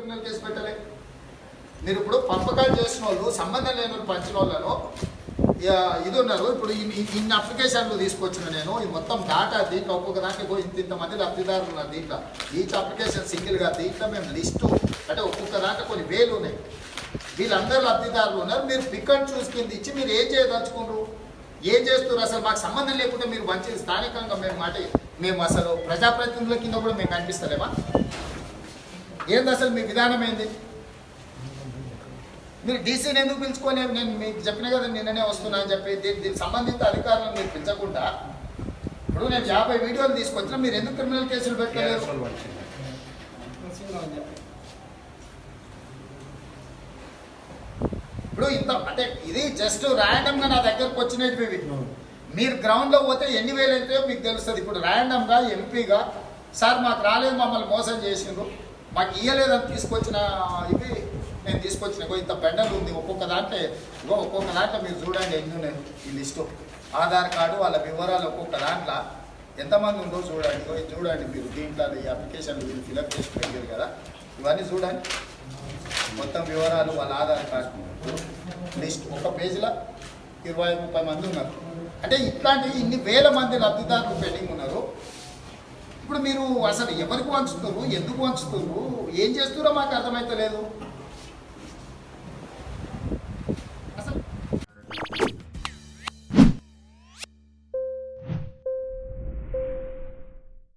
Criminal case పెట్టలే? మీరు ఇప్పుడు పంపకాలు చేసిన వాళ్ళు సంబంధం లేని వాళ్ళు పంచిన వాళ్ళను ఇది ఉన్నారు. ఇప్పుడు ఇన్ని అప్లికేషన్లు తీసుకొచ్చిన నేను ఈ మొత్తం డాటా దీంట్లో ఒక్కొక్క దాంట్లో ఇంతమంది లబ్ధిదారులు ఉన్నారు. దీంట్లో ఈచ్ అప్లికేషన్ సింగిల్గా దీంట్లో మేము లిస్టు అంటే ఒక్కొక్క దాంట్లో కొన్ని వేలు ఉన్నాయి. వీళ్ళందరూ లబ్ధిదారులు ఉన్నారు. మీరు పిక్ అండ్ చూస్ కింద ఇచ్చి మీరు ఏం చేయదలుచుకున్నారు, ఏం చేస్తున్నారు? అసలు మాకు సంబంధం లేకుండా మీరు మంచి స్థానికంగా మేము అసలు ప్రజాప్రతినిధుల కింద కూడా మేము కనిపిస్తలేమా? ఏంది అసలు మీ విధానం ఏంది? మీరు డీసీని ఎందుకు పిలుచుకొని నేను మీకు చెప్పిన కదా నిన్ననే వస్తున్నా అని చెప్పి దీనికి సంబంధిత అధికారులను మీరు పిలిచకుండా ఇప్పుడు నేను 50 వీడియోలు తీసుకొచ్చినా మీరు ఎందుకు క్రిమినల్ కేసులు పెట్టలేదు? ఇప్పుడు ఇంత అంటే ఇది జస్ట్ ర్యాండమ్గా నా దగ్గరకు వచ్చినవి. మీరు గ్రౌండ్లో పోతే ఎన్ని వేలు అవుతాయో మీకు తెలుస్తుంది. ఇప్పుడు ర్యాండమ్గా ఎంపీగా సార్ మాకు రాలేదు, మమ్మల్ని మోసం చేసిండ్రు, మాకు ఇయ్యలేదని తీసుకొచ్చిన ఇవి నేను తీసుకొచ్చిన ఇంత పెండలు ఉంది. ఒక్కొక్క దాంట్లో మీరు చూడండి ఎన్ని ఉన్నాయి ఈ లిస్టు. ఆధార్ కార్డు వాళ్ళ వివరాలు ఒక్కొక్క దాంట్లో ఎంతమంది ఉందో చూడండి. చూడండి మీరు దీంట్లో ఈ అప్లికేషన్ మీరు ఫిలప్ చేసి పెట్టారు కదా, ఇవన్నీ చూడండి మొత్తం వివరాలు వాళ్ళ ఆధార్ కార్డు లిస్ట్ ఒక పేజీలో 20-30 మంది ఉన్నారు. అంటే ఇట్లాంటి ఇన్ని వేల మంది లబ్ధిదారులు పెండింగ్ ఉన్నారు. ఇప్పుడు మీరు అసలు ఎవరికి వంచుతున్నారు, ఎందుకు వంచుతున్నారు, ఏం చేస్తున్నారో మాకు అర్థమైతే లేదు.